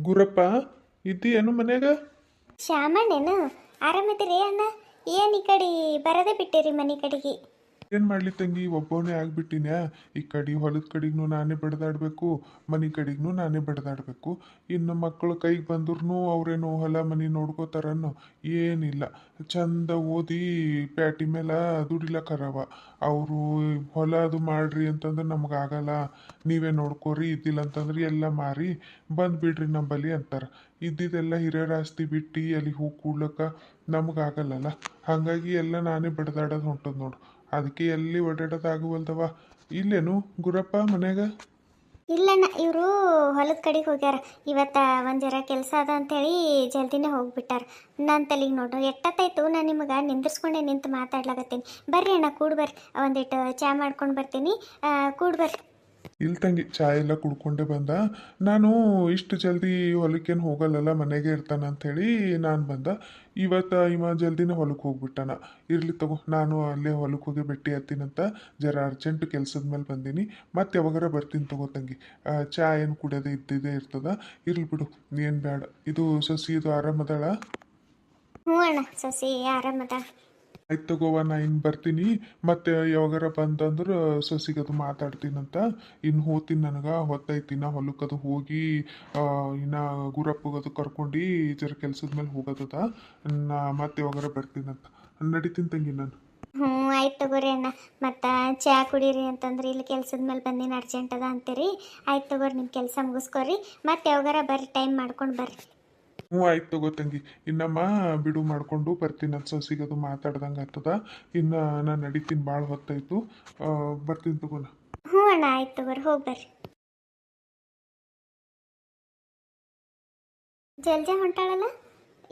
ಗುರಪ್ಪ ಇದ್ದೀಯೇನು ಮನ್ಯಾಗ? ಶ್ಯಾಮಣ್ಣೇನು ಆರಾಮದಿರಿ ಅಣ್ಣ? ಏನು ಈ ಕಡೆ ಬರದೇ ಬಿಟ್ಟಿರಿ ಮನೆ ಕಡೆಗೆ? ಏನು ಮಾಡ್ಲಿ ತಂಗಿ, ಒಬ್ಬವನೇ ಆಗ್ಬಿಟ್ಟಿನ್ಯಾ. ಈ ಕಡೆ ಹೊಲದ ಕಡೆಗೂ ನಾನೇ ಬಡ್ದಾಡ್ಬೇಕು, ಮನೆ ಕಡೆಗೂ ನಾನೇ ಬಡ್ದಾಡ್ಬೇಕು. ಇನ್ನು ಮಕ್ಕಳು ಕೈಗೆ ಬಂದ್ರೂ ಅವ್ರೇನು ಹೊಲ ಮನೆ ನೋಡ್ಕೋತಾರನ್ನೋ ಏನಿಲ್ಲ. ಚಂದ ಓದಿ ಪ್ಯಾಟಿ ಮೇಲೆ ದುಡಿಲಕ್ಕರವ. ಅವರು ಹೊಲ ಅದು ಮಾಡ್ರಿ ಅಂತಂದ್ರೆ ನಮಗಾಗಲ್ಲ, ನೀವೇ ನೋಡ್ಕೋರಿ, ಇದ್ದಿಲ್ಲ ಅಂತಂದ್ರೆ ಎಲ್ಲ ಮಾರಿ ಬಂದ್ಬಿಡ್ರಿ ನಂಬಲ್ಲಿ ಅಂತಾರೆ. ಇದ್ದಿದ್ದೆಲ್ಲ ಹಿರಿಯರ ಆಸ್ತಿ ಬಿಟ್ಟು ಅಲ್ಲಿ ಹೋಗಿ ಕೂಡ್ಲಕ್ಕ ನಮಗಾಗಲ್ಲಲ್ಲ. ಹಾಗಾಗಿ ಎಲ್ಲ ನಾನೇ ಬಡ್ದಾಡೋದು ಹೊಂಟದ್ ನೋಡು. ಅದಕ್ಕೆ ಎಲ್ಲಿ ಓಡಾಡೋದಾಗುವಲ್ದವ. ಇಲ್ಲೇನು ಗುರಪ್ಪ ಮನ್ಯಾಗ? ಇಲ್ಲಣ್ಣ, ಇವರು ಹೊಲದ ಕಡೆಗೆ ಹೋಗ್ಯಾರ. ಇವತ್ತು ಒಂದು ಜರ ಕೆಲಸ ಅದ ಅಂತೇಳಿ ಜಲ್ದಿನೇ ಹೋಗ್ಬಿಟ್ಟಾರ. ನನ್ನ ತಲೆಗೆ ನೋಡು ಎಷ್ಟತ್ತಾಯ್ತು, ನಾನು ನಿಮಗೆ ನಿಂದಿರ್ಸ್ಕೊಂಡೆ ನಿಂತು ಮಾತಾಡ್ಲಾಗತ್ತೀನಿ. ಬರ್ರಿ ಅಣ್ಣ, ಕೂಡ್ ಬರ್ರಿ, ಒಂದಿಟ್ಟು ಚಾ ಮಾಡ್ಕೊಂಡು ಬರ್ತೀನಿ, ಕೂಡ್ ಬರ್ರಿ. ಇಲ್ಲಿ ತಂಗಿ ಚಾ ಎಲ್ಲ ಕುಡ್ಕೊಂಡೆ ಬಂದ. ನಾನು ಇಷ್ಟು ಜಲ್ದಿ ಹೊಲಕ್ಕೇನು ಹೋಗಲ್ಲಲ್ಲ, ಮನೆಗೆ ಇರ್ತಾನ ಅಂಥೇಳಿ ನಾನು ಬಂದ. ಇವತ್ತು ಇವ ಜಲ್ದಿನೇ ಹೊಲಕ್ಕೆ ಹೋಗ್ಬಿಟ್ಟಾನ. ಇರ್ಲಿ ತಗೋ, ನಾನು ಅಲ್ಲೇ ಹೊಲಕ್ಕೆ ಹೋಗಿ ಭೇಟಿ ಹತ್ತೀನಂತ. ಜರ ಅರ್ಜೆಂಟ್ ಕೆಲಸದ ಮೇಲೆ ಬಂದೀನಿ. ಮತ್ತೆ ಯಾವಾಗಾರ ಬರ್ತೀನಿ ತಗೋ ತಂಗಿ. ಚಾ ಏನು ಕುಡಿಯೋದೇ ಇದ್ದಿದ್ದೇ ಇರ್ತದ. ಇರ್ಲಿ ಬಿಡು, ಏನು ಬೇಡ. ಇದು ಸಸಿ ಇದು ಆರಾಮದಾಳ? ಹ್ಞೂ ಅಣ್ಣ, ಸೊಸಿ ಆರಾಮದ. ಆಯ್ತು ತಗೋವ, ನಾ ಇನ್ನು ಬರ್ತೀನಿ. ಮತ್ತೆ ಯಾವಾಗಾರ ಬಂತಂದ್ರೆ ಸೊಸಿಗದು ಮಾತಾಡ್ತೀನಂತ. ಇನ್ನು ಹೋಗ್ತೀನಿ, ನನಗೆ ಹೊತ್ತೈತಿ. ನಾ ಹೊಲಕ್ಕದು ಹೋಗಿ ಇನ್ನು ಗುರಪ್ಪಗದು ಕರ್ಕೊಂಡು ಜರ ಕೆಲ್ಸದ ಮೇಲೆ ಹೋಗೋದದ. ನಾ ಮತ್ತೆ ಯಾವಾಗಾರ ಬರ್ತೀನಂತ ನಡಿತೀನಿ ತಂಗಿ ನಾನು. ಹ್ಞೂ ಆಯ್ತು ತಗೋರಿ ಅಣ್ಣ. ಮತ್ತು ಚಾ ಕುಡೀರಿ ಅಂತಂದ್ರೆ ಇಲ್ಲಿ ಕೆಲ್ಸದ ಮೇಲೆ ಬಂದಿನ ಅರ್ಜೆಂಟ್ ಅದ ಅಂತೀರಿ. ಆಯ್ತು ತಗೋರಿ, ನಿಮ್ಮ ಕೆಲಸ ಮುಗಿಸ್ಕೊರಿ, ಮತ್ತೆ ಯಾವಾಗಾರ ಬರ್ರಿ, ಟೈಮ್ ಮಾಡ್ಕೊಂಡು ಬರ್ರಿ. ಹ್ಞೂ ಆಯ್ತು ತಗೋ ತಂಗಿ. ಇನ್ನಮ್ಮ ಬಿಡು ಮಾಡಿಕೊಂಡು ಬರ್ತೀನಿ. ಅಂತ ಸೊಸಿಗದು ಮಾತಾಡ್ದಂಗೆ ಆಗ್ತದ. ಇನ್ನು ನಾನು ನಡಿತೀನಿ, ಭಾಳ ಹೊತ್ತಾಯ್ತು. ಬರ್ತೀನಿ ತಗೋಣ. ಹ್ಞೂ ಅಣ್ಣ, ಆಯ್ತು ತಗೋರಿ, ಹೋಗಿ ಬರ್ರಿ. ಜಲ್ದಿ ಹೊಂಟಾಳಲ್ಲ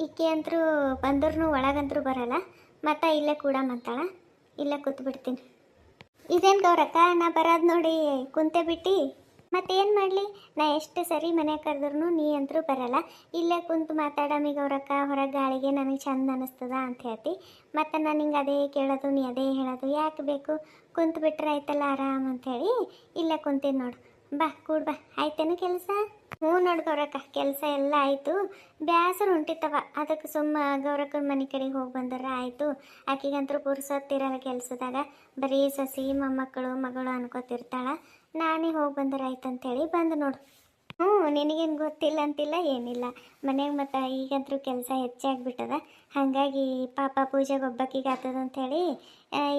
ಈಕೆ ಅಂತರೂ, ಬಂದ್ರೂ ಒಳಗಂತರೂ ಬರಲ್ಲ. ಮತ್ತು ಇಲ್ಲೇ ಕೂಡ ಮಾತಾಳ, ಇಲ್ಲೇ ಕೂತ್ ಬಿಡ್ತೀನಿ. ಇದೇನು ಗೌರಕ್ಕ, ನಾ ಬರೋದು ನೋಡಿ ಕುಂತೆ ಬಿಟ್ಟು ಮತ್ತೇನು ಮಾಡಲಿ? ನಾ ಎಷ್ಟು ಸರಿ ಮನೆ ಕರೆದ್ರೂ ನೀ ಅಂತರೂ ಬರಲ್ಲ. ಇಲ್ಲೇ ಕುಂತು ಮಾತಾಡಮಿ ಗೌರಕ್ಕ, ಹೊರಗೆ ಗಾಳಿಗೆ ನನಗೆ ಚಂದ ಅನ್ನಿಸ್ತದ ಅಂತ ಹೇಳ್ತಿ. ಮತ್ತು ನಾನು ಹಿಂಗೆ ಅದೇ ಕೇಳೋದು, ನೀ ಅದೇ ಹೇಳೋದು ಯಾಕೆ ಬೇಕು? ಕುಂತು ಬಿಟ್ರೆ ಆಯ್ತಲ್ಲ ಆರಾಮ್ ಅಂಥೇಳಿ ಇಲ್ಲೇ ಕುಂತೀನಿ ನೋಡು. ಬಾ ಕೂಡ್ ಬಾ. ಆಯ್ತೇನು ಕೆಲಸ? ಹ್ಞೂ ನೋಡಿ ಗೌರಕ್ಕ, ಕೆಲಸ ಎಲ್ಲ ಆಯಿತು. ಬ್ಯಾಸರು ಹೊಂಟಿತ್ತವ, ಅದಕ್ಕೆ ಸುಮ್ಮ ಗೌರಕ್ಕನ ಮನೆ ಕಡೆಗೆ ಹೋಗಿ ಬಂದರೆ ಆಯಿತು. ಆಕಿಗಂತರೂ ಪುರ್ಸೊತ್ತಿರಲ್ಲ ಕೆಲಸದಾಗ, ಬರೀ ಸಸಿ ಮೊಮ್ಮಕ್ಕಳು ಮಗಳು ಅನ್ಕೋತಿರ್ತಾಳ. ನಾನೇ ಹೋಗಿ ಬಂದರೆ ಆಯ್ತು ಅಂತೇಳಿ ಬಂದು ನೋಡು. ಹ್ಞೂ, ನಿನಗೇನು ಗೊತ್ತಿಲ್ಲ ಅಂತಿಲ್ಲ, ಏನಿಲ್ಲ ಮನೆಯಾಗ. ಮತ್ತು ಈಗಂತರೂ ಕೆಲಸ ಹೆಚ್ಚಾಗಿಬಿಟ್ಟದ. ಹಾಗಾಗಿ ಪಾಪ ಪೂಜೆಗೆ ಒಬ್ಬಕ್ಕಿಗೆ ಆಗ್ತದ ಅಂಥೇಳಿ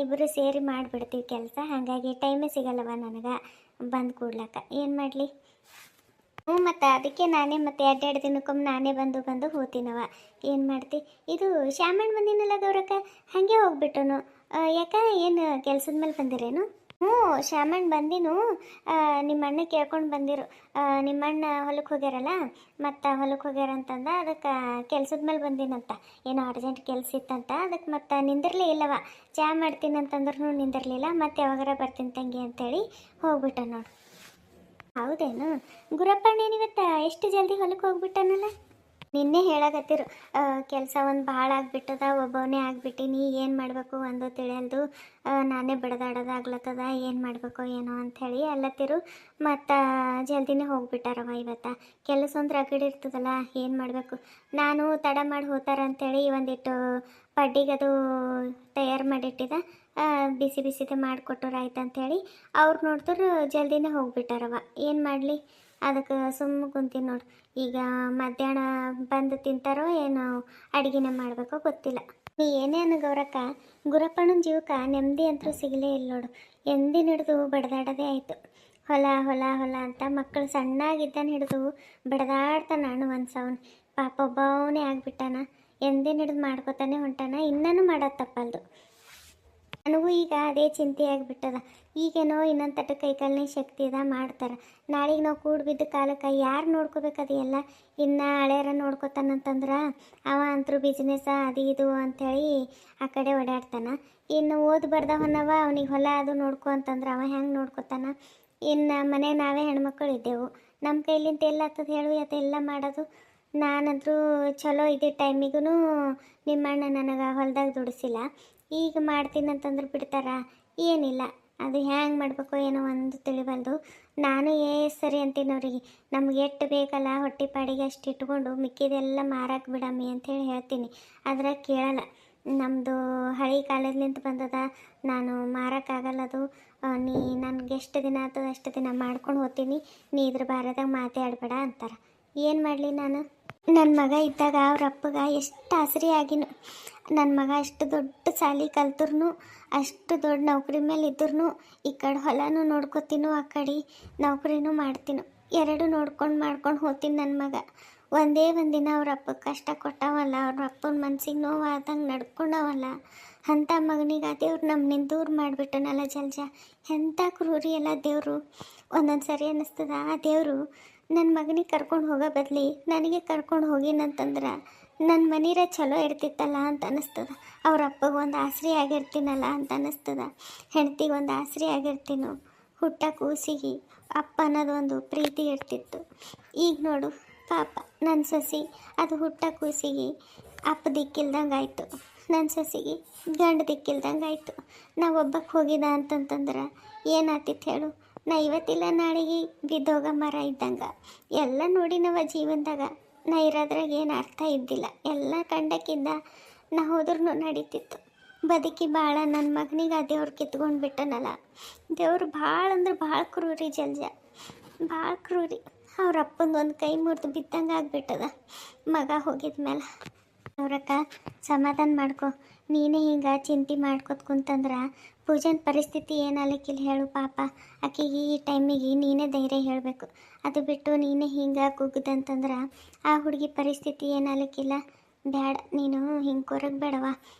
ಇಬ್ಬರು ಸೇರಿ ಮಾಡಿಬಿಡ್ತೀವಿ ಕೆಲಸ. ಹಾಗಾಗಿ ಟೈಮೇ ಸಿಗಲ್ಲವ ನನಗೆ ಬಂದು ಕೂಡ್ಲಕ್ಕ. ಏನು ಮಾಡಲಿ? ಹ್ಞೂ, ಮತ್ತು ಅದಕ್ಕೆ ನಾನೇ ಮತ್ತೆ ಎರಡೆರಡು ದಿನಕ್ಕೊಮ್ಮೆ ನಾನೇ ಬಂದು ಹೋಗ್ತೀನವ. ಏನು ಮಾಡ್ತಿ? ಇದು ಶ್ಯಾಮಣ್ಣ ಬಂದಿನಲ್ಲ ಗೌರಕ್ಕ, ಹಾಗೆ ಹೋಗ್ಬಿಟ್ಟನು. ಯಾಕೆ, ಏನು ಕೆಲ್ಸದ ಮೇಲೆ ಬಂದಿರೇನು? ಹ್ಞೂ, ಶ್ಯಾಮಣ್ಣ ಬಂದಿನು. ನಿಮ್ಮ ಅಣ್ಣ ಕೇಳ್ಕೊಂಡು ಬಂದಿರು. ನಿಮ್ಮಣ್ಣ ಹೊಲಕ್ಕೆ ಹೋಗ್ಯಾರಲ್ಲ, ಮತ್ತು ಹೊಲಕ್ಕೆ ಹೋಗ್ಯಾರ ಅಂತಂದ. ಅದಕ್ಕೆ ಕೆಲ್ಸದ ಮೇಲೆ ಬಂದಿನಂತ. ಏನೋ ಅರ್ಜೆಂಟ್ ಕೆಲಸ ಇತ್ತಂತ. ಅದಕ್ಕೆ ಮತ್ತು ನಿಂದಿರಲೇ ಇಲ್ಲವ. ಚಾ ಮಾಡ್ತೀನಿ ಅಂತಂದ್ರೂ ನಿಂದಿರಲಿಲ್ಲ. ಮತ್ತೆ ಯಾವಾಗಾರ ಬರ್ತೀನಿ ತಂಗಿ ಅಂತೇಳಿ ಹೋಗ್ಬಿಟ್ಟ ನೋಡು. ಹೌದೇನು? ಗುರಪ್ಪಣ್ಣೇನಿವತ್ತ ಎಷ್ಟು ಜಲ್ದಿ ಹೊಲಕ್ಕೆ ಹೋಗ್ಬಿಟ್ಟನಲ್ಲ? ನಿನ್ನೆ ಹೇಳಕತ್ತಿರು, ಕೆಲಸ ಒಂದು ಭಾಳ ಆಗಿಬಿಟ್ಟದ, ಒಬ್ಬವನೇ ಆಗಿಬಿಟ್ಟಿನಿ, ಏನು ಮಾಡಬೇಕು ಒಂದು ತಿಳಿಯಲ್ದು, ನಾನೇ ಬಡ್ದಾಡೋದಾಗ್ಲತ್ತದ, ಏನು ಮಾಡಬೇಕು ಏನೋ ಅಂಥೇಳಿ ಅಲ್ಲತ್ತಿರು. ಮತ್ತು ಜಲ್ದಿನೇ ಹೋಗ್ಬಿಟ್ಟಾರವ ಇವತ್ತು. ಕೆಲಸ ಒಂದು ರಗಡ್ ಇರ್ತದಲ್ಲ, ಏನು ಮಾಡಬೇಕು? ನಾನು ತಡ ಮಾಡಿ ಹೋಗ್ತಾರ ಅಂಥೇಳಿ ಒಂದಿಟ್ಟು ಪಡ್ಡಿಗದು ತಯಾರು ಮಾಡಿಟ್ಟಿದ, ಬಿಸಿ ಬಿಸಿದೆ ಮಾಡಿಕೊಟ್ಟರು ಆಯ್ತು ಅಂಥೇಳಿ. ಅವ್ರು ನೋಡಿದ್ರು ಜಲ್ದಿನೇ ಹೋಗ್ಬಿಟ್ಟಾರವ. ಏನು ಮಾಡಲಿ? ಅದಕ್ಕೆ ಸುಮ್ಮ ಕುಂತೀನಿ ನೋಡು. ಈಗ ಮಧ್ಯಾಹ್ನ ಬಂದು ತಿಂತಾರೋ ಏನೋ, ಅಡುಗೆನೇ ಮಾಡಬೇಕೋ ಗೊತ್ತಿಲ್ಲ. ನೀ ಏನೇನು ಗೌರಕ್ಕ, ಗುರಪ್ಪಣ್ಣನ ಜೀವಕ್ಕೆ ನೆಮ್ಮದಿ ಅಂತೂ ಸಿಗಲೇ ಇಲ್ಲ ನೋಡು. ಎಂದಿನ ಹಿಡಿದು ಬಡ್ದಾಡೋದೇ ಆಯಿತು. ಹೊಲ ಹೊಲ ಹೊಲ ಅಂತ ಮಕ್ಕಳು ಸಣ್ಣಾಗಿದ್ದಾನೆ ಹಿಡಿದು ಬಡ್ದಾಡ್ತಾನೆ. ನಾನು ಒಂದು ಸೌನ್ ಪಾಪ ಒಬ್ಬವನೇ ಆಗಿಬಿಟ್ಟಾನ. ಎಂದಿನ ಹಿಡಿದು ಮಾಡ್ಕೋತಾನೆ ಹೊಂಟಾನ. ಇನ್ನೂ ಮಾಡೋದು ತಪ್ಪಲ್ದು. ನನಗೂ ಈಗ ಅದೇ ಚಿಂತೆ ಆಗಿಬಿಟ್ಟದ. ಈಗೇನೋ ಇನ್ನೊಂದು ತಟ್ಟು ಕೈಕಾಲನೇ ಶಕ್ತಿ ಅದ, ಮಾಡ್ತಾರೆ. ನಾಳೆಗೆ ನಾವು ಕೂಡಿ ಬಿದ್ದ ಕಾಲಕ್ಕೆ ಯಾರು ನೋಡ್ಕೋಬೇಕದು ಎಲ್ಲ? ಇನ್ನು ಹಳೆಯರ ನೋಡ್ಕೋತಾನಂತಂದ್ರೆ ಅವ ಅಂತರೂ ಬಿಸ್ನೆಸ್ ಅದು ಇದು ಅಂಥೇಳಿ ಆ ಕಡೆ ಓಡಾಡ್ತಾನೆ. ಇನ್ನು ಓದಿ ಬರ್ದವನವ, ಅವನಿಗೆ ಹೊಲ ಅದು ನೋಡ್ಕೊ ಅಂತಂದ್ರೆ ಅವ ಹೆಂಗೆ ನೋಡ್ಕೋತಾನ? ಇನ್ನು ಮನೆ ನಾವೇ ಹೆಣ್ಮಕ್ಳು ಇದ್ದೆವು, ನಮ್ಮ ಕೈಲಿಂತ ಎಲ್ಲ ಆಗ್ತದೆ ಹೇಳು, ಅದೆಲ್ಲ ಮಾಡೋದು. ನಾನಂತರೂ ಚಲೋ ಇದ್ದ ಟೈಮಿಗೂ ನಿಮ್ಮಣ್ಣ ನನಗೆ ಹೊಲ್ದಾಗ ದುಡಿಸಿಲ್ಲ. ಈಗ ಮಾಡ್ತೀನಿ ಅಂತಂದ್ರೆ ಬಿಡ್ತಾರ? ಏನಿಲ್ಲ. ಅದು ಹ್ಯಾಂಗೆ ಮಾಡಬೇಕು ಏನೋ ಒಂದು ತಿಳಿಬಲ್ದು. ನಾನು ಸರಿ ಅಂತೀನಿ ಅವ್ರಿಗೆ, ನಮ್ಗೆ ಎಷ್ಟು ಬೇಕಲ್ಲ ಹೊಟ್ಟೆ ಪಾಡಿಗೆ ಅಷ್ಟು ಇಟ್ಕೊಂಡು ಮಿಕ್ಕಿದೆಲ್ಲ ಮಾರಕ್ಕೆ ಬಿಡಮ್ಮಿ ಅಂಥೇಳಿ ಹೇಳ್ತೀನಿ. ಅದ್ರ ಕೇಳಲ್ಲ. ನಮ್ಮದು ಹಳೆ ಕಾಲದಿಂದ ಬಂದದ, ನಾನು ಮಾರೋಕ್ಕಾಗಲ್ಲದು, ನೀ ನನಗೆ ಎಷ್ಟು ದಿನ ಆಗ್ತದೆ ಅಷ್ಟು ದಿನ ಮಾಡ್ಕೊಂಡು ಹೋಗ್ತೀನಿ, ನೀ ಇದ್ರ ಬಾರದಾಗ ಮಾತಾಡಬೇಡ ಅಂತಾರೆ. ಏನು ಮಾಡಲಿ ನಾನು? ನನ್ನ ಮಗ ಇದ್ದಾಗ ಅವ್ರ ಅಪ್ಪಗೆ ಎಷ್ಟು ಆಸರೆ ಆಗಿನು. ನನ್ನ ಮಗ ಅಷ್ಟು ದೊಡ್ಡ ಸಾಲಿ ಕಲ್ತ್ರು, ಅಷ್ಟು ದೊಡ್ಡ ನೌಕರಿ ಮೇಲೆ ಇದ್ರೂ ಈ ಕಡೆ ಹೊಲನೂ ನೋಡ್ಕೊತೀನೋ ಆ ಕಡೆ ನೌಕರಿನೂ ಮಾಡ್ತೀನೋ, ಎರಡು ಮಾಡ್ಕೊಂಡು ಹೋಗ್ತೀನಿ. ನನ್ನ ಮಗ ಒಂದೇ ಒಂದಿನ ಅವ್ರ ಅಪ್ಪಗೆ ಕಷ್ಟ ಕೊಟ್ಟವಲ್ಲ, ಅವ್ರ ಅಪ್ಪನ ಮನ್ಸಿಗೆ ನೋವಾದಂಗೆ ನಡ್ಕೊಂಡವಲ್ಲ. ಅಂಥ ಮಗನಿಗೆ ಆ ದೇವ್ರು ನಮ್ಮನಿಂದ ದೂರ ಮಾಡಿಬಿಟ್ಟನಲ್ಲ ಜಲ್ಜ. ಎಂಥ ಕ್ರೂರಿ ಎಲ್ಲ ದೇವರು. ಒಂದೊಂದು ಸರಿ ಅನ್ನಿಸ್ತದ ಆ ದೇವರು ನನ್ನ ಮಗನಿಗೆ ಕರ್ಕೊಂಡು ಹೋಗೋ ಬದಲಿ ನನಗೆ ಕರ್ಕೊಂಡು ಹೋಗಿನಂತಂದ್ರೆ ನನ್ನ ಮನೀರ ಚಲೋ ಇರ್ತಿತ್ತಲ್ಲ ಅಂತ ಅನ್ನಿಸ್ತದ. ಅವ್ರ ಅಪ್ಪಗೆ ಒಂದು ಆಸರೆ ಆಗಿರ್ತೀನಲ್ಲ ಅಂತ ಅನ್ನಿಸ್ತದ. ಹೆಂಡ್ತಿಗೆ ಒಂದು ಆಸರೆ ಆಗಿರ್ತೀನೋ, ಹುಟ್ಟ ಕೂಸಿಗೆ ಅಪ್ಪ ಅನ್ನೋದೊಂದು ಪ್ರೀತಿ ಇರ್ತಿತ್ತು. ಈಗ ನೋಡು ಪಾಪ ನನ್ನ ಸೊಸಿ ಅದು ಹುಟ್ಟ ಕೂಸಿಗೆ ಅಪ್ಪ ದಿಕ್ಕಿಲ್ದಂಗೆ ಆಯಿತು, ನನ್ನ ಸೊಸಿಗೆ ಗಂಡು ದಿಕ್ಕಿಲ್ದಂಗೆ ಆಯಿತು. ನಾವು ಒಬ್ಬಕ್ಕೆ ಹೋಗಿದ ಅಂತಂತಂದ್ರೆ ಏನಾಗ್ತಿತ್ತು ಹೇಳು? ನಾ ಇವತ್ತಿಲ್ಲ ನಾಳೆಗೆ ಬಿದ್ದೋಗ ಮರ ಇದ್ದಂಗೆ ಎಲ್ಲ ನೋಡಿ ನಾವು ಜೀವನದಾಗ ನಾ ಇರೋದ್ರಾಗ ಏನು ಅರ್ಥ ಇದ್ದಿಲ್ಲ. ಎಲ್ಲ ಕಂಡಕ್ಕಿದ್ದ ನಾ ಹೋದ್ರೂ ನಡೀತಿತ್ತು. ಬದುಕಿ ಭಾಳ ನನ್ನ ಮಗನಿಗೆ ಆ ದೇವ್ರು ಕಿತ್ಕೊಂಡು ಬಿಟ್ಟನಲ್ಲ. ದೇವ್ರು ಭಾಳ ಅಂದ್ರೆ ಭಾಳ ಕ್ರೂರಿ ಜಲ್ಜ, ಭಾಳ ಕ್ರೂರಿ. ಅವ್ರ ಅಪ್ಪಂದು ಒಂದು ಕೈ ಮುರಿದು ಬಿದ್ದಂಗೆ ಆಗಿಬಿಟ್ಟದ ಮಗ ಹೋಗಿದ ಮೇಲೆ. ಅವ್ರಕ್ಕ ಸಮಾಧಾನ ಮಾಡ್ಕೊ, ನೀನೇ ಹಿಂಗೆ ಚಿಂತೆ ಮಾಡ್ಕೊತ ಕುಂತಂದ್ರೆ ಪೂಜನ್ ಪರಿಸ್ಥಿತಿ ಏನಾಗಲಿಕ್ಕಿಲ್ಲ ಹೇಳು ಪಾಪ. ಆಕೆಗೆ ಈ ಟೈಮಿಗೆ ನೀನೇ ಧೈರ್ಯ ಹೇಳಬೇಕು. ಅದು ಬಿಟ್ಟು ನೀನೇ ಹಿಂಗೆ ಕುಗ್ಗದಂತಂದ್ರೆ ಆ ಹುಡುಗಿ ಪರಿಸ್ಥಿತಿ ಏನಾಗಲಿಕ್ಕಿಲ್ಲ. ಬೇಡ, ನೀನು ಹಿಂಗೆ ಕೊರಗೆ ಬೇಡವಾ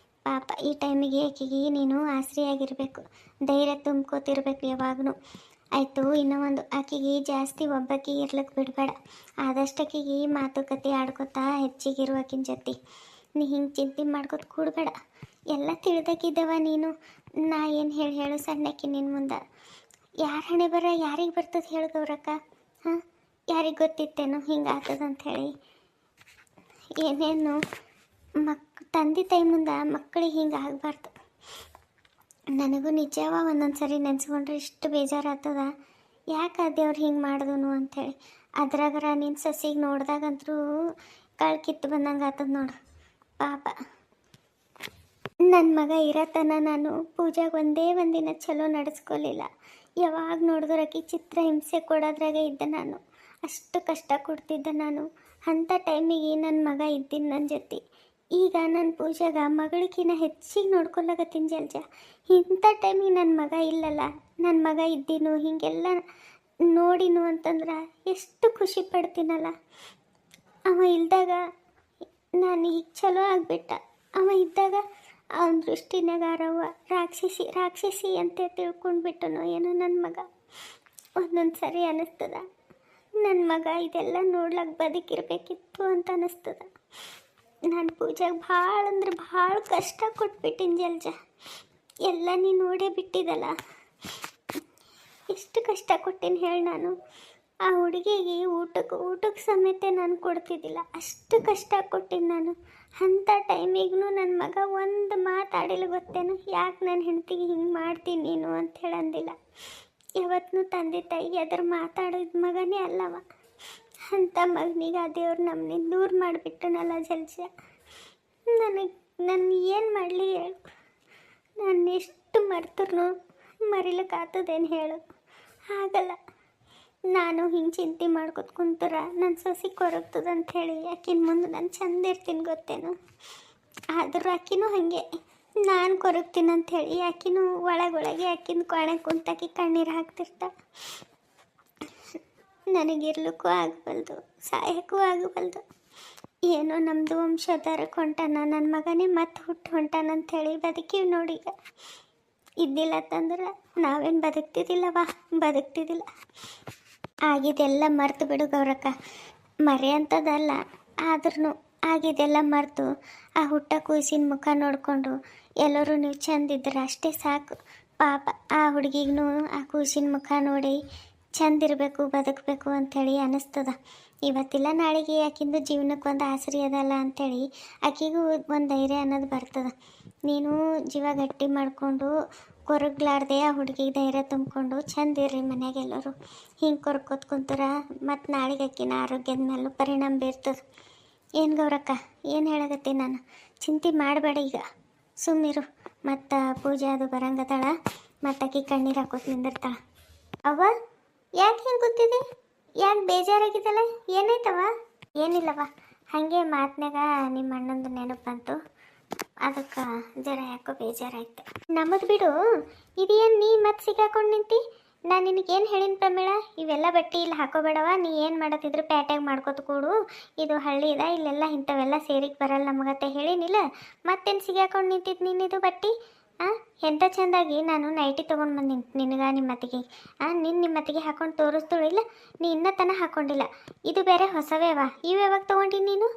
ಪಾಪ. ಈ ಟೈಮಿಗೆ ಆಕೆಗೆ ನೀನು ಆಸರೆಯಾಗಿರಬೇಕು, ಧೈರ್ಯ ತುಂಬ್ಕೋತಿರ್ಬೇಕು ಯಾವಾಗೂ. ಆಯಿತು, ಇನ್ನೂ ಒಂದು, ಆಕೆಗೆ ಜಾಸ್ತಿ ಒಬ್ಬಾಕಿ ಇರ್ಲಿಕ್ಕೆ ಬಿಡಬೇಡ. ಆದಷ್ಟು ಆಕೆಗೆ ಮಾತುಕತೆ ಆಡ್ಕೊತಾ ಹೆಚ್ಚಿಗಿರು ಆಕಿನ ಜೊತೆ. ನೀ ಹಿಂಗೆ ಚಿಂತೆ ಮಾಡ್ಕೊತ ಕೂಡಬೇಡ. ಎಲ್ಲ ತಿಳಿದಾಗಿದ್ದವ ನೀನು. ನಾ ಏನು ಹೇಳು ಸಣ್ಣಕ್ಕೆ ನಿನ್ನ ಮುಂದೆ. ಯಾರ ಹಣೆ ಬರ ಯಾರಿಗೆ ಬರ್ತದೆ ಹೇಳು ಗೌರಕ್ಕ? ಹಾಂ, ಯಾರಿಗೆ ಗೊತ್ತಿತ್ತೇನೋ ಹಿಂಗೆ ಆಗ್ತದಂತ ಹೇಳಿ? ಏನೇನು ತಂದೆ ತಾಯಿ ಮುಂದೆ ಮಕ್ಕಳಿಗೆ ಹಿಂಗೆ ಆಗಬಾರ್ದು. ನನಗೂ ನಿಜವ ಒಂದೊಂದು ಸರಿ ನೆನೆಸ್ಕೊಂಡ್ರೆ ಇಷ್ಟು ಬೇಜಾರಾಗ್ತದ. ಯಾಕೆ ದೇವ್ರು ಹಿಂಗೆ ಮಾಡಿದನು ಅಂಥೇಳಿ. ಅದ್ರಾಗರ ನಿನ್ನ ಸಸಿಗೆ ನೋಡ್ದಾಗಂತರೂ ಕಾಳು ಕಿತ್ತು ಬಂದಂಗೆ ಆಗ್ತದ ನೋಡು ಪಾಪ. ನನ್ನ ಮಗ ಇರತನ ನಾನು ಪೂಜಾಗೆ ಒಂದೇ ಒಂದಿನ ಚಲೋ ನಡೆಸ್ಕೊಲಿಲ್ಲ. ಯಾವಾಗ ನೋಡಿದ್ರೆ ಆಕಿ ಚಿತ್ರ ಹಿಂಸೆ ಕೊಡೋದ್ರಾಗೆ ಇದ್ದೆ ನಾನು. ಅಷ್ಟು ಕಷ್ಟ ಕೊಡ್ತಿದ್ದೆ ನಾನು. ಅಂಥ ಟೈಮಿಗೆ ನನ್ನ ಮಗ ಇದ್ದೀನಿ ನನ್ನ ಜೊತೆ. ಈಗ ನನ್ನ ಪೂಜಾಗ ಮಗಳಿಗಿನ್ನ ಹೆಚ್ಚಿಗೆ ನೋಡ್ಕೊಳಕತ್ತೀನಿ ಜಲ್ಜ. ಇಂಥ ಟೈಮಿಗೆ ನನ್ನ ಮಗ ಇಲ್ಲಲ್ಲ, ನನ್ನ ಮಗ ಇದ್ದೀನು ಹೀಗೆಲ್ಲ ನೋಡಿನು ಅಂತಂದ್ರೆ ಎಷ್ಟು ಖುಷಿ ಪಡ್ತೀನಲ್ಲ. ಅವ ಇಲ್ದಾಗ ನಾನು ಈಗ ಚಲೋ ಆಗಿಬಿಟ್ಟ. ಅವ ಇದ್ದಾಗ ಅವನ ದೃಷ್ಟಿನಾಗಾರವ ರಾಕ್ಷಸಿ ಅಂತ ತಿಳ್ಕೊಂಡ್ಬಿಟ್ಟನು ಏನೋ ನನ್ನ ಮಗ. ಒಂದೊಂದು ಸರಿ ಅನ್ನಿಸ್ತದ ನನ್ನ ಮಗ ಇದೆಲ್ಲ ನೋಡ್ಲಾಕ ಬದುಕಿರ್ಬೇಕಿತ್ತು ಅಂತ ಅನ್ನಿಸ್ತದ. ನಾನು ಪೂಜೆಗೆ ಭಾಳ ಅಂದ್ರೆ ಭಾಳ ಕಷ್ಟ ಕೊಟ್ಬಿಟ್ಟಿನಿ ಜಲ್ಜ. ಎಲ್ಲ ನೀನು ನೋಡೇ ಬಿಟ್ಟಿದ್ದಲ್ಲ, ಎಷ್ಟು ಕಷ್ಟ ಕೊಟ್ಟೇನಿ ಹೇಳಿ ನಾನು. ಆ ಹುಡುಗಿಗೆ ಊಟಕ್ಕೆ ಸಮೇತ ನಾನು ಕೊಡ್ತಿದ್ದಿಲ್ಲ, ಅಷ್ಟು ಕಷ್ಟ ಕೊಟ್ಟೀನಿ ನಾನು. ಅಂಥ ಟೈಮಿಗೂ ನನ್ನ ಮಗ ಒಂದು ಮಾತಾಡಿಲ್ಲ ಗೊತ್ತೇನು, ಯಾಕೆ ನನ್ನ ಹೆಂಡತಿಗೆ ಹಿಂಗೆ ಮಾಡ್ತೀನಿ ನೀನು ಅಂತ ಹೇಳಂದಿಲ್ಲ. ಯಾವತ್ತೂ ತಂದೆ ತಾಯಿ ಅದ್ರ ಮಾತಾಡೋದು ಮಗನೇ ಅಲ್ಲವ. ಅಂಥ ಮಗನಿಗೆ ಆ ದೇವ್ರು ನಮ್ಮನ್ನ ದೂರ ಮಾಡಿಬಿಟ್ಟನಲ್ಲ ಜಲ್ಜ. ನಾನು ಏನು ಮಾಡಲಿ ಹೇಳು? ನಾನು ಎಷ್ಟು ಮರ್ತರು ಮರಿಲಿಕ್ಕಾಗ್ತದೇನು ಹೇಳು? ಆಗಲ್ಲ. ನಾನು ಹಿಂಗೆ ಚಿಂತೆ ಮಾಡ್ಕೊತ ಕುಂತರ ನನ್ನ ಸೊಸಿ ಕೊರಗ್ತದೆ ಅಂಥೇಳಿ ಆಕಿನ ಮುಂದೆ ನಾನು ಚಂದ ಇರ್ತೀನಿ ಗೊತ್ತೇನು. ಆದರೂ ಆಕಿನೂ ಹಾಗೆ ನಾನು ಕೊರಗ್ತೀನಿ ಅಂಥೇಳಿ ಆಕಿನೂ ಒಳಗೊಳಗೆ ಆಕಿನ ಕೊನೆ ಕುಂತಾಕಿ ಕಣ್ಣೀರು ಹಾಕ್ತಿರ್ತಾಳೆ. ನನಗಿರ್ಲಿಕ್ಕೂ ಆಗಬಲ್ದು, ಸಾಯಕ್ಕೂ ಆಗಬಲ್ದು. ಏನೋ ನಮ್ಮದು ವಂಶೋದ್ಧಾರಕ್ಕೆ ಹೊಂಟಾನ ನನ್ನ ಮಗನೇ ಮತ್ತೆ ಹುಟ್ಟು ಹೊಂಟಾನಂಥೇಳಿ ಬದುಕೀವಿ ನೋಡೀಗ. ಇದ್ದಿಲ್ಲತ್ತಂದ್ರೆ ನಾವೇನು ಬದುಕ್ತಿದ್ದಿಲ್ಲ. ಆಗಿದೆಲ್ಲ ಮರ್ತು ಬಿಡು ಗೌರಕ್ಕ, ಮರೆಯಂಥದ್ದಲ್ಲ. ಆದ್ರೂ ಆಗಿದೆಲ್ಲ ಮರೆತು ಆ ಹುಟ್ಟ ಕೂಸಿನ ಮುಖ ನೋಡಿಕೊಂಡು ಎಲ್ಲರೂ ನೀವು ಚಂದಿದ್ರೆ ಅಷ್ಟೇ ಸಾಕು. ಪಾಪ ಆ ಹುಡುಗಿಗೂ ಆ ಕೂಸಿನ ಮುಖ ನೋಡಿ ಚಂದಿರಬೇಕು, ಬದುಕಬೇಕು ಅಂಥೇಳಿ ಅನ್ನಿಸ್ತದ. ಇವತ್ತಿಲ್ಲ ನಾಳೆಗೆ ಆಕಿಂದು ಜೀವನಕ್ಕೆ ಒಂದು ಆಸರೆ ಅದಲ್ಲ ಅಂಥೇಳಿ ಆಕಿಗೂ ಒಂದು ಧೈರ್ಯ ಅನ್ನೋದು ಬರ್ತದೆ. ನೀನು ಜೀವ ಗಟ್ಟಿ ಮಾಡಿಕೊಂಡು ಕೊರಗ್ಲಾರ್ದೆ ಆ ಹುಡುಗಿಗೆ ಧೈರ್ಯ ತುಂಬಿಕೊಂಡು ಚಂದ ಇರ್ರಿ ಮನ್ಯಾಗೆಲ್ಲರೂ. ಹಿಂಗೆ ಕೊರ್ಕೋತ್ ಕುಂತರ ಮತ್ತು ನಾಳೆಗೆ ಆಕಿನ ಆರೋಗ್ಯದ ಮೇಲೂ ಪರಿಣಾಮ ಬೀರ್ತದೆ. ಏನು ಗೌರಕ್ಕ, ಏನು ಹೇಳಕತ್ತಿ ನಾನು? ಚಿಂತೆ ಮಾಡಬೇಡ ಈಗ, ಸುಮ್ಮಿರು. ಮತ್ತು ಪೂಜೆ ಅದು ಬರಂಗದಾಳ, ಮತ್ತು ಆಕಿ ಕಣ್ಣೀರು ಹಾಕೋತ್ ನಿಂದಿರ್ತಾಳ. ಅವ್ವ, ಯಾಕೆ ಹಿಂಗೆ ಕೂತಿದ್ದಿ? ಯಾಕೆ ಬೇಜಾರಾಗಿದ್ದಲ್ಲ? ಏನಾಯ್ತವ? ಏನಿಲ್ಲವ, ಹಾಗೆ ಮಾತನಾಗ ನಿಮ್ಮ ಅಣ್ಣಂದು ನೆನಪು ಬಂತು, ಅದಕ್ಕೆ ಜರ ಯಾಕೋ ಬೇಜಾರಾಯ್ತು. ನಮ್ಮದು ಬಿಡು, ಇದೇನು ನೀ ಮತ್ತೆ ಸಿಗಾಕೊಂಡು ನಿಂತಿ? ನಾನು ನಿನಗೇನು ಹೇಳಿನ ಪ್ರಮೇಳ, ಇವೆಲ್ಲ ಬಟ್ಟೆ ಇಲ್ಲಿ ಹಾಕೋಬೇಡವ, ನೀ ಏನು ಮಾಡತ್ತಿದ್ರು ಪ್ಯಾಟ್ಯಾಗ ಮಾಡ್ಕೊತ ಕೂಡು, ಇದು ಹಳ್ಳಿ ಇದೆ, ಇಲ್ಲೆಲ್ಲ ಇಂಥವೆಲ್ಲ ಸೇರಿಗೆ ಬರಲ್ಲ ನಮಗತ್ತೆ ಹೇಳಿನಿಲ್ಲ. ಮತ್ತೇನು ಸಿಗಾಕೊಂಡು ನಿಂತಿದ್ದು ನೀನಿದು ಬಟ್ಟೆ? ಎಂಥ ಚೆಂದಾಗಿ ನಾನು ನೈಟಿ ತೊಗೊಂಡು ಬಂದೀನಿ ನಿನಗೆ ನಿಮ್ಮ ಅತ್ತಿಗೆ. ನಿಮ್ಮ ಅತ್ತಿಗೆ ಹಾಕೊಂಡು ತೋರಿಸ್ತಳು ಇಲ್ಲ, ನೀ ಇನ್ನೂ ತನಕ ಹಾಕ್ಕೊಂಡಿಲ್ಲ. ಇದು ಬೇರೆ ಹೊಸವೇ ಅವ, ಇವು ಯಾವಾಗ ತೊಗೊಂಡಿ ನೀನು?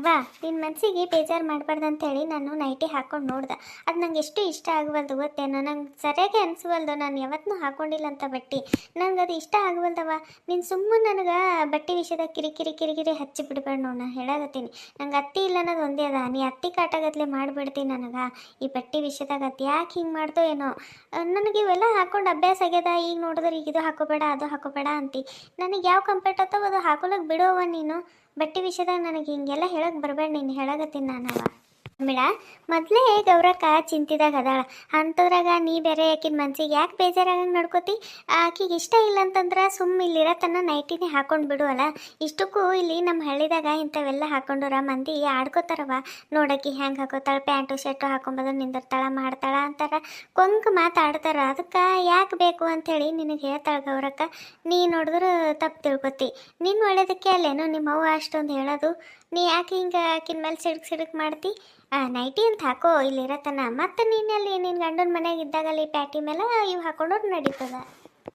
ವಾ, ನಿನ್ನ ಮನಸ್ಸಿಗೆ ಬೇಜಾರು ಮಾಡಬಾರ್ದು ಅಂತೇಳಿ ನಾನು ನೈಟಿ ಹಾಕ್ಕೊಂಡು ನೋಡ್ದೆ. ಅದು ನಂಗೆ ಎಷ್ಟು ಇಷ್ಟ ಆಗವಲ್ದು ಗೊತ್ತೇನೋ, ನಂಗೆ ಸರಿಯಾಗಿ ಅನಿಸ್ವಲ್ದು. ನಾನು ಯಾವತ್ತೂ ಹಾಕ್ಕೊಂಡಿಲ್ಲ ಅಂತ ಬಟ್ಟೆ, ನಂಗೆ ಅದು ಇಷ್ಟ ಆಗವಲ್ದವ. ನೀನು ಸುಮ್ಮನೆ ನನಗೆ ಬಟ್ಟೆ ವಿಷಯದಾಗ ಕಿರಿಕಿರಿ ಹಚ್ಚಿ ಬಿಡ್ಬೇಡ ನೋಡು. ನಾನು ಹೇಳಾಗತ್ತೀನಿ, ನಂಗೆ ಅತ್ತಿ ಇಲ್ಲ ಅನ್ನೋದು ಒಂದೇ ಅದ. ನೀ ಅತ್ತಿ ಕಾಟಾಗತ್ಲೆ ಮಾಡಿಬಿಡ್ತೀನಿ ನನಗೆ ಈ ಬಟ್ಟೆ ವಿಷಯದಾಗ. ಅದು ಯಾಕೆ ಹಿಂಗೆ ಮಾಡ್ದೋ ಏನೋ, ನನಗೆ ಇವೆಲ್ಲ ಹಾಕ್ಕೊಂಡು ಅಭ್ಯಾಸ ಆಗ್ಯದ. ಈಗ ನೋಡಿದ್ರೆ ಈಗ ಇದು ಹಾಕೋಬೇಡ ಅದು ಹಾಕೋಬೇಡ ಅಂತಿ. ನನಗೆ ಯಾವ ಕಂಫರ್ಟ್ ಆಗ್ತಾವ ಅದು ಹಾಕೊಳಕ್ಕೆ ಬಿಡೋವ ನೀನು. ಬಟ್ಟೆ ವಿಷಯದಾಗ ನನಗೆ ಹಿಂಗೆಲ್ಲ ಹೇಳಕ್ಕೆ ಬರಬೇಡ, ನೀನು ಹೇಳಾಗತ್ತೀನಿ ನಾನವ. ಮೇಡ ಮೊದಲೇ ಗೌರಕ್ಕ ಚಿಂತಿದಾಗ ಅದಾಳ, ಅಂಥದ್ರಾಗ ನೀ ಬೇರೆ ಆಕಿನ ಮನ್ಸಿಗೆ ಯಾಕೆ ಬೇಜಾರಾಗಂಗೆ ನಡ್ಕೋತಿ? ಆಕಿಗೆ ಇಷ್ಟ ಇಲ್ಲ ಅಂತಂದ್ರೆ ಸುಮ್ಮ ಇಲ್ಲಿರತನ ನೈಟಿನೇ ಹಾಕೊಂಡು ಬಿಡುವಲ್ಲ. ಇಷ್ಟಕ್ಕೂ ಇಲ್ಲಿ ನಮ್ಮ ಹಳ್ಳಿದಾಗ ಇಂಥವೆಲ್ಲ ಹಾಕೊಂಡವ್ರ ಮಂದಿ ಆಡ್ಕೋತಾರವ. ನೋಡಕ್ಕೆ ಹೆಂಗೆ ಹಾಕೋತಾಳೆ, ಪ್ಯಾಂಟು ಶರ್ಟು ಹಾಕೊಂಬಂದು ನಿಂದಿರ್ತಾಳ ಮಾಡ್ತಾಳ ಅಂತಾರ, ಕೊಂಕ್ ಮಾತಾಡ್ತಾರ. ಅದಕ್ಕೆ ಯಾಕೆ ಬೇಕು ಅಂಥೇಳಿ ನಿನಗೆ ಹೇಳ್ತಾಳೆ ಗೌರಕ್ಕ. ನೀ ನೋಡಿದ್ರೆ ತಪ್ಪು ತಿಳ್ಕೊತಿ. ನಿನ್ನ ಒಳ್ಳೇದಕ್ಕೆ ಅಲ್ಲೇನೋ ನಿಮ್ಮ ಅವ್ವ ಅಷ್ಟೊಂದು ಹೇಳೋದು. ನೀ ಯಾಕೆ ಹಿಂಗೆ ಆಕಿನ ಮೇಲೆ ಸಿಡಕ್ ಮಾಡ್ತಿ? ನೈಟಿ ಅಂತ ಹಾಕೋ ಇಲ್ಲಿರತನ, ಮತ್ತು ನೀನಲ್ಲಿ ನಿನ್ನ ಗಂಡನ ಮನೆಯಾಗ ಇದ್ದಾಗಲ್ಲಿ ಪ್ಯಾಟಿ ಮೇಲೆ ಇವು ಹಾಕೊಂಡೋರು ನಡೀತದ.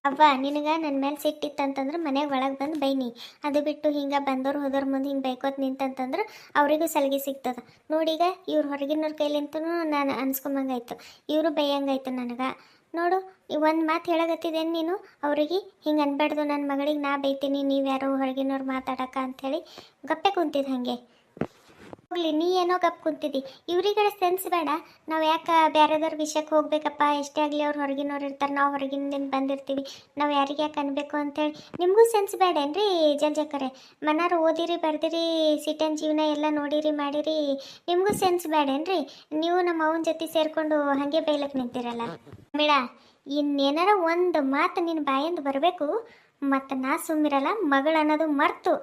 ಅವ್ವ, ನಿನಗೆ ನನ್ನ ಮೇಲೆ ಸಿಟ್ಟಿತ್ತಂತಂದ್ರೆ ಮನೆಗೆ ಒಳಗೆ ಬಂದು ಬೈನಿ. ಅದು ಬಿಟ್ಟು ಹಿಂಗೆ ಬಂದವ್ರು ಹೋದವ್ರ ಮುಂದೆ ಹಿಂಗೆ ಬೈಕೋತ ನಿಂತಂತಂದ್ರೆ ಅವರಿಗೂ ಸಲಿಗೆ ಸಿಗ್ತದೆ. ನೋಡೀಗ ಇವ್ರು ಹೊರಗಿನವ್ರ ಕೈಲಿಂತೂ ನಾನು ಅನ್ಸ್ಕೊಂಬಂಗಾಯ್ತು, ಇವರು ಬೈಯಂಗಾಯ್ತು ನನಗೆ. ನೋಡು, ಒಂದು ಮಾತು ಹೇಳಕತ್ತಿದ್ದೇನೆ ನೀನು ಅವ್ರಿಗೆ, ಹಿಂಗೆ ಅನ್ಬಾರ್ದು ನನ್ನ ಮಗಳಿಗೆ ನಾ ಬೈತೀನಿ, ನೀವು ಯಾರೋ ಹೊರಗಿನವ್ರು ಮಾತಾಡಕ ಅಂಥೇಳಿ ಗಪ್ಪೆ ಕುಂತಿದ್ದು ಹಾಗೆ. ಹೋಗ್ಲಿ, ನೀ ಏನೋ ಗಪ್ ಕುಂತಿದ್ದಿ, ಇವ್ರಿಗೆ ಸೆನ್ಸ್ ಬೇಡ. ನಾವು ಯಾಕೆ ಬೇರೆದವ್ರ ವಿಷಯಕ್ಕೆ ಹೋಗ್ಬೇಕಪ್ಪ? ಎಷ್ಟೇ ಆಗಲಿ ಅವ್ರು ಹೊರಗಿನವ್ರು ಇರ್ತಾರೆ, ನಾವು ಹೊರಗಿನಿಂದ ಬಂದಿರ್ತೀವಿ, ನಾವು ಯಾರಿಗೆ ಯಾಕೆ ಅನ್ಬೇಕು ಅಂತೇಳಿ ನಿಮಗೂ ಸೆನ್ಸ್ ಬೇಡೇನ್ರಿ? ಜಲ್ಜಕ್ಕರೆ ಮನಾರು ಓದಿರಿ ಬರ್ದಿರಿ, ಸಿಟನ್ ಜೀವನ ಎಲ್ಲ ನೋಡಿರಿ ಮಾಡಿರಿ, ನಿಮಗೂ ಸೆನ್ಸ್ ಬೇಡೇನ್ರಿ? ನೀವು ನಮ್ಮ ಅವನ ಜೊತೆ ಸೇರಿಕೊಂಡು ಹಾಗೆ ಬೈಲಕ್ಕೆ ನಿಂತಿರಲ್ಲ. ಮೇಡ, ಇನ್ನೇನಾರ ಒಂದು ಮಾತು ನಿನ್ನ ಬಾಯಿಂದ ಬರಬೇಕು, ಮತ್ತು ನಾ ಸುಮ್ಮಿರಲ್ಲ. ಮಗಳು ಅನ್ನೋದು ಮರ್ತು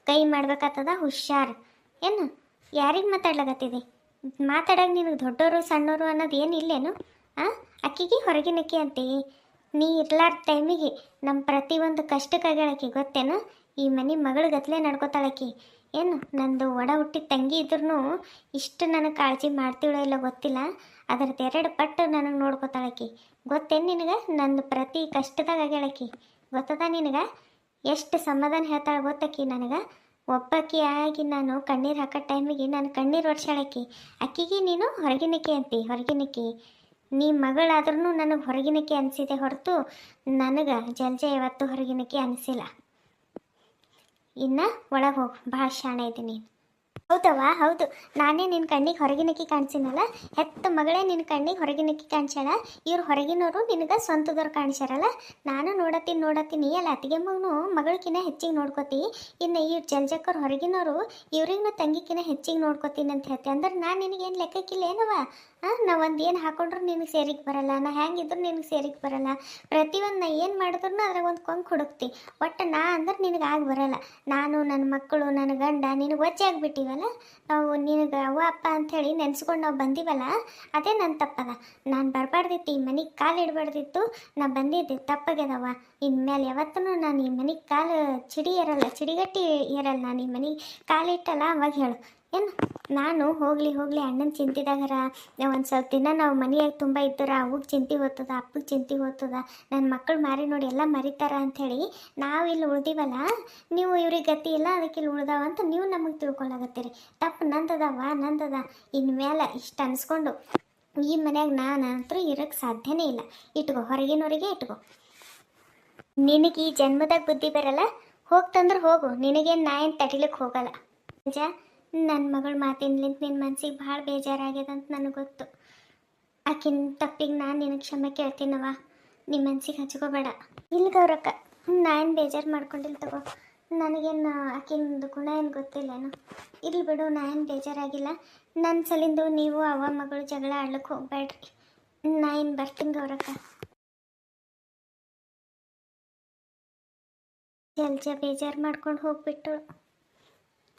ಕೈ ಮಾಡ್ಬೇಕಾಗ್ತದ, ಹುಷಾರು. ಏನು ಯಾರಿಗೆ ಮಾತಾಡ್ಲಾಗತ್ತಿದೆ? ಮಾತಾಡೋಕೆ ನಿನಗೆ ದೊಡ್ಡವರು ಸಣ್ಣವರು ಅನ್ನೋದು ಏನು ಇಲ್ಲೇನು? ಅಕ್ಕಿಗೆ ಹೊರಗಿನಕ್ಕಿ ಅಂತಿ. ನೀ ಇರ್ಲಾರ ಟೈಮಿಗೆ ನಮ್ಮ ಪ್ರತಿಯೊಂದು ಕಷ್ಟಕ್ಕಾಗಳಕ್ಕಿ ಗೊತ್ತೇನು? ಈ ಮನೆ ಮಗಳಿಗತ್ಲೆ ನಡ್ಕೋತಾಳಕ್ಕಿ. ಏನು ನಂದು ಒಡ ಹುಟ್ಟಿದ ತಂಗಿ ಇದ್ರೂ ಇಷ್ಟು ನನಗೆ ಕಾಳಜಿ ಮಾಡ್ತೀಳೋ ಇಲ್ಲ ಗೊತ್ತಿಲ್ಲ, ಅದರದ್ದು 2 ಪಟ್ಟು ನನಗೆ ನೋಡ್ಕೋತಾಳಕ್ಕಿ. ಗೊತ್ತೇನು ನಿನಗೆ? ನಂದು ಪ್ರತಿ ಕಷ್ಟದಾಗ ಆಗ್ಯಾಳಕ್ಕಿ, ಗೊತ್ತದ ನಿನಗೆ? ಎಷ್ಟು ಸಮಾಧಾನ ಹೇಳ್ತಾಳೆ ಗೊತ್ತಕ್ಕಿ ನನಗೆ. ಒಬ್ಬಾಕಿ ಆಗಿ ನಾನು ಕಣ್ಣೀರು ಹಾಕೋ ಟೈಮಿಗೆ ನಾನು ಕಣ್ಣೀರು ಒಡ್ಸಾಳಕ್ಕಿ. ಅಕ್ಕಿಗೆ ನೀನು ಹೊರಗಿನಕ್ಕೆ ಅಂತಿ, ಹೊರಗಿನಕ್ಕಿ. ನೀ ಮಗಳಾದ್ರೂ ನನಗೆ ಹೊರಗಿನಕ್ಕೆ ಅನಿಸಿದೆ ಹೊರತು ನನಗೆ ಜಲ್ಜ ಯಾವತ್ತೂ ಹೊರಗಿನಕ್ಕೆ ಅನಿಸಿಲ್ಲ. ಇನ್ನು ಒಳಗೆ ಹೋಗು, ಭಾಳ ಶಾಣೆ ಇದ್ದೀನಿ. ಹೌದವ್ವ, ಹೌದು, ನಾನೇ ನಿನ್ನ ಕಣ್ಣಿಗೆ ಹೊರಗಿನಕ್ಕಿ ಕಾಣಿಸಿನಲ್ಲ, ಹೆತ್ತ ಮಗಳೇ ನಿನ್ನ ಕಣ್ಣಿಗೆ ಹೊರಗಿನಕ್ಕಿ ಕಾಣಿಸ್ಯಾಳ. ಇವ್ರು ಹೊರಗಿನವರು ನಿನಗೆ ಸ್ವಂತದವ್ರು ಕಾಣಿಸ್ಯಾರಲ್ಲ. ನಾನು ನೋಡತ್ತೀನಿ ಅಲ್ಲ, ಅತ್ತಿಗೆ ಮಗನು ಮಗಳಿಗಿನ ಹೆಚ್ಚಿಗೆ ನೋಡ್ಕೋತಿ. ಇನ್ನು ಇವ್ರು ಜಲ್ಜಕ್ಕರು ಹೊರಗಿನವರು, ಇವ್ರಿಗೂ ತಂಗಿಕಿನ ಹೆಚ್ಚಿಗೆ ನೋಡ್ಕೋತೀನಿ ಅಂತ ಹೇಳ್ತಿ ಅಂದ್ರೆ ನಾನು ನಿನಗೇನು ಲೆಕ್ಕಕ್ಕಿಲ್ಲ ಏನವ? ನಾವು ಒಂದು ಏನು ಹಾಕೊಂಡ್ರು ನಿನಗೆ ಸೇರಿಗೆ ಬರಲ್ಲ, ನಾ ಹೆಂಗಿದ್ರು ನಿನಗೆ ಸೇರಿಗೆ ಬರಲ್ಲ. ಪ್ರತಿಯೊಂದು ನಾ ಏನು ಮಾಡಿದ್ರು ಅದ್ರಾಗ ಒಂದು ಕೊಂಕು ಹುಡುಕ್ತಿ. ಒಟ್ಟು ನಾ ಅಂದ್ರೆ ನಿನಗೆ ಆಗಿ ಬರಲ್ಲ. ನಾನು ನನ್ನ ಮಕ್ಕಳು ನನ್ನ ಗಂಡ ನಿನಗೆ ವಜ್ಜೆ ಆಗಿಬಿಟ್ಟಿವಲ್ಲ, ನಾವು ನಿನಗೆ ಅವ್ವ ಅಪ್ಪ ಅಂಥೇಳಿ ನೆನೆಸ್ಕೊಂಡು ನಾವು ಬಂದೀವಲ್ಲ, ಅದೇ ನನ್ನ ತಪ್ಪದ. ನಾನು ಬರಬಾರ್ದಿತ್ತು, ಈ ಮನೆಗೆ ಕಾಲು ಇಡಬಾರ್ದಿತ್ತು. ನಾ ಬಂದಿದ್ದೆ ತಪ್ಪಾಗ್ಯದವ್ವ. ಇನ್ಮೇಲೆ ಯಾವತ್ತೂ ನಾನು ಈ ಮನೆಗೆ ಕಾಲು ಚಿಡಿಗಟ್ಟಿ ಇರಲ್ಲ. ನಾನು ಈ ಮನೆಗೆ ಕಾಲಿಟ್ಟಲ್ಲ ಅವಾಗ ಹೇಳು ಏನು? ನಾನು ಹೋಗಲಿ ಅಣ್ಣನ ಚಿಂತಿದಾಗರ ಒಂದು ಸ್ವಲ್ಪ ದಿನ ನಾವು ಮನೆಯಾಗ ತುಂಬ ಇದ್ದರ ಅವ್ಗೆ ಚಿಂತೆ ಹೋಗ್ತದ, ಅಪ್ಪಗೆ ಚಿಂತೆ ಹೋಗ್ತದ, ನನ್ನ ಮಕ್ಕಳು ಮಾರಿ ನೋಡಿ ಎಲ್ಲ ಮರಿತಾರ ಅಂಥೇಳಿ ನಾವು ಇಲ್ಲಿ ಉಳ್ದೀವಲ್ಲ. ನೀವು ಇವ್ರಿಗೆ ಗತಿ ಇಲ್ಲ, ಅದಕ್ಕೆ ಇಲ್ಲಿ ಉಳ್ದಾವ ಅಂತ ನೀವು ನಮಗೆ ತಿಳ್ಕೊಳ್ಳಾಗತ್ತೀರಿ. ತಪ್ಪು ನಂದದ. ಇನ್ಮೇಲೆ ಇಷ್ಟು ಅನ್ಸ್ಕೊಂಡು ಈ ಮನ್ಯಾಗ ನಾನಂತರೂ ಇರೋಕ್ಕೆ ಸಾಧ್ಯನೇ ಇಲ್ಲ. ಇಟ್ಕೋ, ಹೊರಗಿನವರಿಗೆ ಇಟ್ಕೋ. ನಿನಗೆ ಈ ಜನ್ಮದಾಗ ಬುದ್ಧಿ ಬರಲ್ಲ, ಹೋಗ್ತಂದ್ರೆ ಹೋಗು, ನಿನಗೇನು ನಾ ಏನು ತಡಿಲಿಕ್ಕೆ ಹೋಗಲ್ಲ. ನಿಜ, ನನ್ನ ಮಗಳ ಮಾತಿನ್ಲಿಂತ ನಿನ್ನ ಮನ್ಸಿಗೆ ಭಾಳ ಬೇಜಾರಾಗ್ಯದಂತ ನನಗೆ ಗೊತ್ತು. ಆಕಿನ ತಪ್ಪಿಗೆ ನಾನು ನಿನಗೆ ಕ್ಷಮೆ ಕೇಳ್ತೀನವ. ನಿಮ್ಮ ಮನ್ಸಿಗೆ ಹಚ್ಕೋಬೇಡ. ಇಲ್ಲಿ ಗೌರಕ್ಕ, ನಾನು ಬೇಜಾರು ಮಾಡ್ಕೊಂಡಿಲ್ಲ ತಗೋ. ನನಗೇನು ಆಕಿಂದು ಗುಣ ಏನು ಗೊತ್ತಿಲ್ಲೇನು. ಇಲ್ಲಿ ಬಿಡು, ನಾನು ಬೇಜಾರಾಗಿಲ್ಲ. ನನ್ನ ಸಲಿಂದು ನೀವು ಅವ್ವ ಮಗಳು ಜಗಳ ಆಡ್ಲಿಕ್ಕೆ ಹೋಗ್ಬೇಡ್ರಿ. ನಾ ಇನ್ನು ಬರ್ತೀನಿ ಗೌರಕ್ಕ. ಜಲ್ಜ ಬೇಜಾರು ಮಾಡ್ಕೊಂಡು ಹೋಗ್ಬಿಟ್ಟು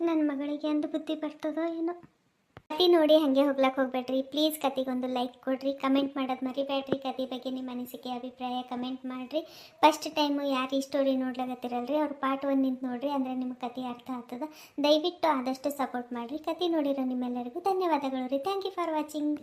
ನನ್ನ ಮಗಳಿಗೆ ಎಂದು ಬುದ್ಧಿ ಬರ್ತದೋ ಏನೋ. ಕತೆ ನೋಡಿ ಹಾಗೆ ಹೋಗ್ಲಕ್ಕೆ ಹೋಗ್ಬೇಡ್ರಿ. ಪ್ಲೀಸ್ ಕತೆಗೊಂದು ಲೈಕ್ ಕೊಡ್ರಿ, ಕಮೆಂಟ್ ಮಾಡೋದು ಮರಿಬೇಡ್ರಿ. ಕತೆ ಬಗ್ಗೆ ನಿಮ್ಮ ಅನಿಸಿಕೆ ಅಭಿಪ್ರಾಯ ಕಮೆಂಟ್ ಮಾಡಿರಿ. ಫಸ್ಟ್ ಟೈಮು ಯಾರು ಈ ಸ್ಟೋರಿ ನೋಡ್ಲಾಗತ್ತಿರಲ್ರಿ ಅವ್ರು ಪಾರ್ಟ್ 1 ನಿಂತು ನೋಡ್ರಿ, ಅಂದರೆ ನಿಮ್ಗೆ ಕತೆ ಅರ್ಥ ಆಗ್ತದೆ. ದಯವಿಟ್ಟು ಆದಷ್ಟು ಸಪೋರ್ಟ್ ಮಾಡಿರಿ. ಕತೆ ನೋಡಿರೋ ನಿಮ್ಮೆಲ್ಲರಿಗೂ ಧನ್ಯವಾದಗಳು ರೀ. Thank you for watching.